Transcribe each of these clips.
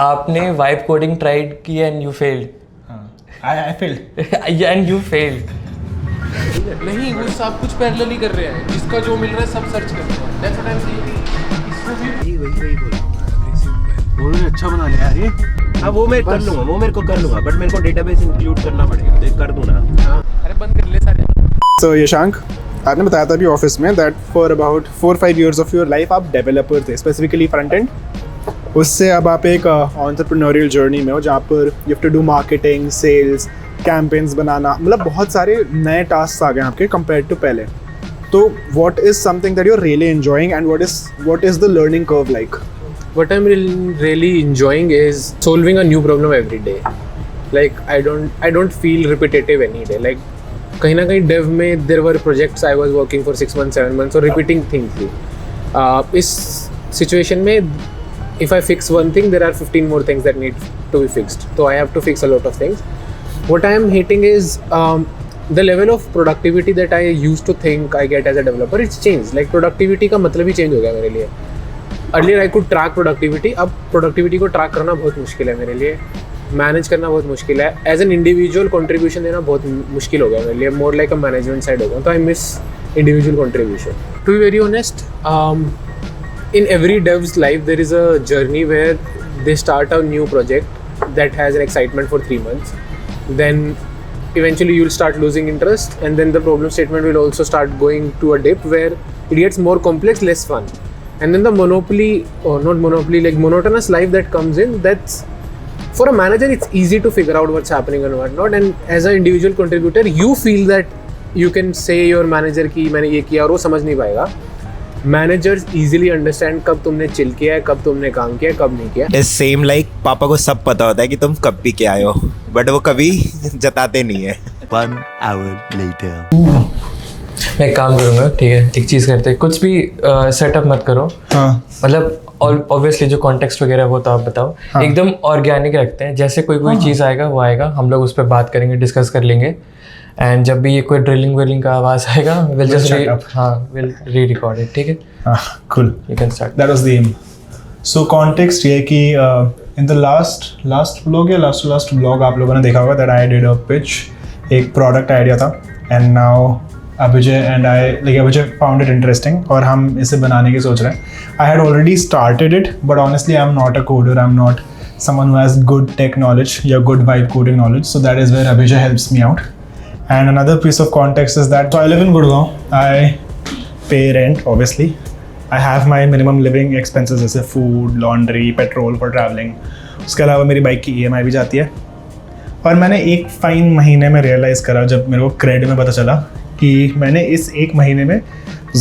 आपने vibe coding tried की and you failed. I failed. And you failed. नहीं, वो सब कुछ पैरेलल ही कर रहे हैं, जिसका जो मिल रहा है सब सर्च कर रहे हैं. That's what I am saying. इसमें भी वही बोला उन्होंने अच्छा बना लिया यार ये. हाँ वो मैं कर लूँगा, वो मेरे को कर लूँगा, बट मेरे को डेटाबेस इंक्लूड करना पड़ेगा, तो कर दूँ ना. हाँ, अरे बंद कर ले सारे. So यशांक, आपने बताया था अभी ऑफिस में that for about 4-5 years of your life आप डेवलपर थे, स्पेसिफिकली फ्रंट एंड. उससे अब आप एक एंटरप्रेन्योरियल जर्नी में हो जहाँ पर you have to do marketing, sales, campaigns बनाना, मतलब बहुत सारे नए टास्क आ गए आपके कंपेयर टू पहले. तो what is something that you are really enjoying and what is the learning curve like? What I'm really enjoying is solving a new problem every day. Like I don't feel repetitive any day. Like कहीं ना कहीं dev में there were projects I was working for 6 months, 7 months और repeating things थी. इस situation में if I fix one thing, there are 15 more things that need to be fixed. So I have to fix a lot of things. What I am hating is the level of productivity that I used to think I get as a developer. It's changed. Like productivity का मतलब ही change हो गया मेरे लिए. Earlier I could track productivity, अब productivity को track करना बहुत मुश्किल है मेरे लिए, मैनेज करना बहुत मुश्किल है, एज एन इंडिविजुअल कंट्रीब्यूशन देना बहुत मुश्किल हो गया मेरे लिए, more like a management side हो गया. तो I miss individual contribution. To be very honest, in every dev's life there is a journey where they start a new project that has an excitement for 3 months, then eventually you'll start losing interest, and then the problem statement will also start going to a dip where it gets more complex, less fun. And then the like monotonous life that comes in, that's for a manager it's easy to figure out what's happening and what not, and as an individual contributor you feel that you can say your manager कि मैंने ये किया और वो समझ नहीं पाएगा. Managers easily understand कब तुमने चिल किया है, कब तुमने काम किया है, कब नहीं किया. इस सेम लाइक पापा को सब पता होता है कि तुम कब पी के आए हो, बट वो कभी जताते नहीं है. 1 hour later. मैं एक काम करूँगा, ठीक है, एक चीज़ करते हैं, कुछ भी सेटअप मत करो. हाँ, मतलब ऑब्वियसली जो कॉन्टेक्स्ट वगैरह वो तो आप बताओ. हाँ. एकदम ऑर्गेनिक रखते हैं, जैसे कोई चीज़ आएगा वो आएगा, हम लोग उस पर बात करेंगे, डिस्कस कर लेंगे. एंड जब भी ये कोई ड्रिलिंग का आवाज़ आएगा will just will re-record it. ठीक है, cool, you can start. That was the M. So context ये कि इन द लास्ट ब्लॉग या लास्ट ब्लॉग आप लोगों ने देखा होगा that I did a pitch, एक प्रोडक्ट आइडिया था, and now Abhijay and Abhijay found it interesting और हम इसे बनाने की सोच रहे हैं. I had already started it, but honestly I am not a coder, I am not someone who has good tech knowledge या good vibe coding knowledge, so that is where Abhijay helps me out. And another piece of context is that so I live in Gurgaon. I pay rent, obviously. I have my minimum living expenses जैसे food, laundry, petrol for traveling. उसके अलावा मेरी bike की EMI भी जाती है. और मैंने एक फाइन महीने में रियलाइज़ करा जब मेरे को क्रेडिट में पता चला कि मैंने इस एक महीने में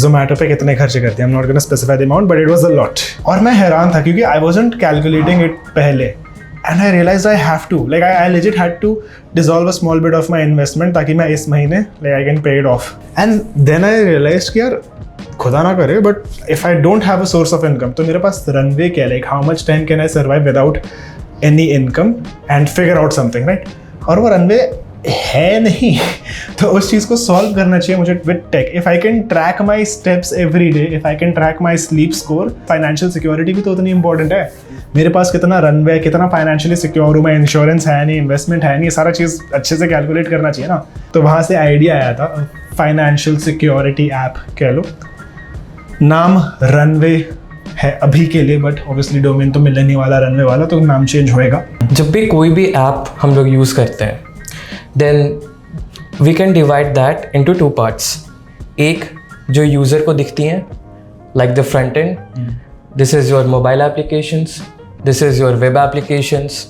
Zomato पे कितने खर्चे करते हैं. I'm not gonna specify the amount, but it was a lot. और मैं हैरान था क्योंकि I wasn't calculating it पहले. And I realized I have to, like I legit had to dissolve a small bit of my investment ताकि मैं इस महीने like I can pay it off. And then I realized कि यार खुदा ना करे, but if I don't have a source of income तो मेरे पास runway क्या है, like how much time can I survive without any income and figure out something, right? और वो runway है नहीं. तो उस चीज़ को सॉल्व करना चाहिए मुझे with tech. If I can track my steps every day, if I can track my sleep score, financial security भी तो उतनी इंपॉर्टेंट है. मेरे पास कितना रनवे, कितना फाइनेंशियली सिक्योर हूँ मैं, इंश्योरेंस है नहीं, इन्वेस्टमेंट है नहीं, सारा चीज़ अच्छे से कैलकुलेट करना चाहिए ना. तो वहाँ से आइडिया आया था, फाइनेंशियल सिक्योरिटी ऐप कह लो. नाम रनवे है अभी के लिए, बट ऑब्वियसली डोमेन तो मिलने नहीं वाला रनवे वाला, तो नाम चेंज होएगा. जब भी कोई भी ऐप हम लोग यूज़ करते हैं, then we can divide that into 2 parts. एक जो यूज़र को दिखती हैं, like the front end, this is your mobile applications, this is your web applications.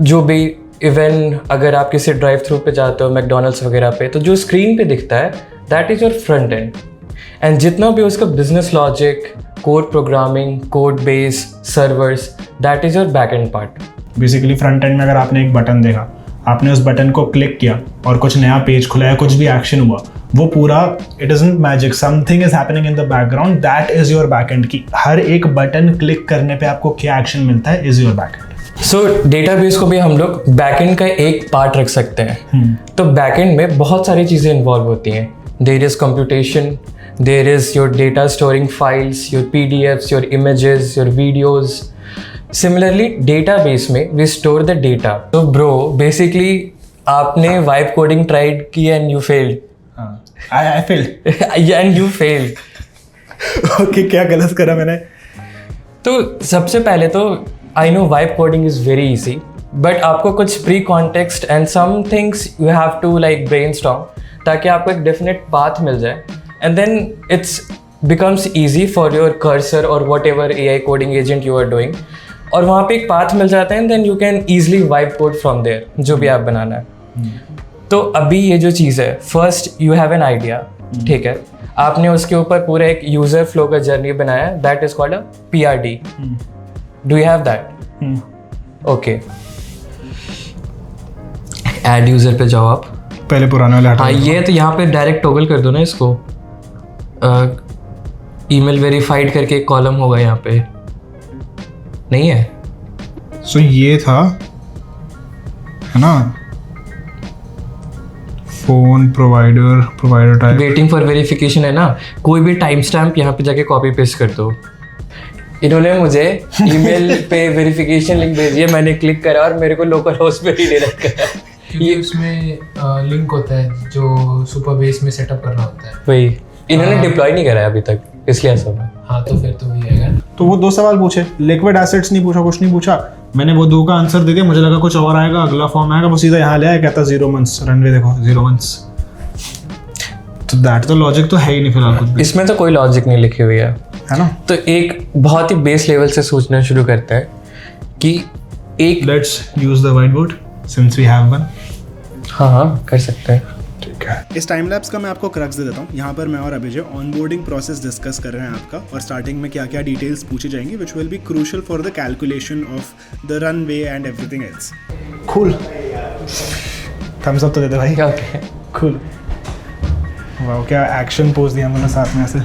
जो भी इवन अगर आप किसी ड्राइव थ्रू पे जाते हो मैकडोनल्ड्स वगैरह पे, तो जो स्क्रीन पे दिखता है that is your front end. And जितना भी उसका business logic, code programming, code base, servers, that is your back and part. Basically front end में अगर आपने एक बटन देखा, आपने उस बटन को क्लिक किया और कुछ नया पेज खुला या कुछ भी एक्शन हुआ, वो पूरा it isn't magic, something is happening in the background, that is your backend की. हर एक बटन क्लिक करने पे आपको क्या एक्शन मिलता है is your backend. So database को भी हम लोग बैकएंड का एक पार्ट रख सकते हैं. तो बैकएंड में बहुत सारी चीज़ें इन्वॉल्व होती हैं. There is computation, there is your data storing files, your PDFs, your images, your videos. Similarly database में वी स्टोर द डेटा. तो ब्रो बेसिकली आपने वाइब कोडिंग ट्राइड की and you failed. I failed. And you failed. Okay, क्या गलत करा मैंने? तो सबसे पहले तो I know vibe coding is very easy, but आपको कुछ pre context and some things you have to like brainstorm, ताकि आपको एक डेफिनेट पाथ मिल जाए, and then it's becomes easy for your cursor or whatever AI coding agent you are doing, और वहाँ पे एक पाथ मिल जाता है, and then you can easily vibe code from there, जो भी आप बनाना है. तो अभी ये जो चीज़ है, first you have an idea, ठीक है, आपने उसके ऊपर पूरा एक यूज़र फ्लो का जर्नी बनाया, that is called a PRD. Do you have that? Okay, add user पे जाओ आप. पहले पुराने वाले हटा हाँ, ये तो यहाँ पे डायरेक्ट टॉगल कर दो ना इसको. ईमेल वेरीफाइड करके एक कॉलम होगा यहाँ पे, नहीं है? सो ये था, है ना, phone provider type. Waiting for verification है ना, कोई भी टाइम स्टैम्प यहाँ पे जाके कॉपी पेस्ट कर दो. इन्होंने मुझे ईमेल पे वेरिफिकेशन लिंक भेजी है, मैंने क्लिक करा और मेरे को लोकल होस्ट पे रिडायरेक्ट करा. ये उसमें लिंक होता है जो सुपर बेस में सेटअप करना होता है. वही इन्होंने डिप्लॉय नहीं करा है अभी तक, इसलिए ऐसा हुआ. हाँ, तो फिर तो वही आएगा. तो वो 2 सवाल पूछे, लिक्विड एसेट्स नहीं पूछा, कुछ नहीं पूछा. मैंने वो 2 का आंसर दे दिया, मुझे लगा कुछ और आएगा, अगला फॉर्म आएगा, वो सीधा यहाँ ले आया, कहता 0 months रनवे देखो 0 months. तो दैट तो लॉजिक तो है ही नहीं फिलहाल कुछ भी, इसमें तो कोई लॉजिक नहीं लिखी हुई है है ना. तो एक बहुत ही बेस लेवल से सोचना शुरू करते हैं कि एक let's use the white board since we have one. हाँ कर सकते हैं. ठीक है. इस टाइम लैप्स का मैं आपको क्रक्स दे देता हूँ. यहाँ पर मैं और अभिजय ऑनबोर्डिंग प्रोसेस डिस्कस कर रहे हैं आपका, और स्टार्टिंग में क्या क्या डिटेल्स पूछी जाएंगी which will be crucial for the calculation of the runway and everything else. Cool, thumbs up तो दे दे भाई. Okay cool. वाह, क्या एक्शन पोज दिया मैंने साथ में ऐसे.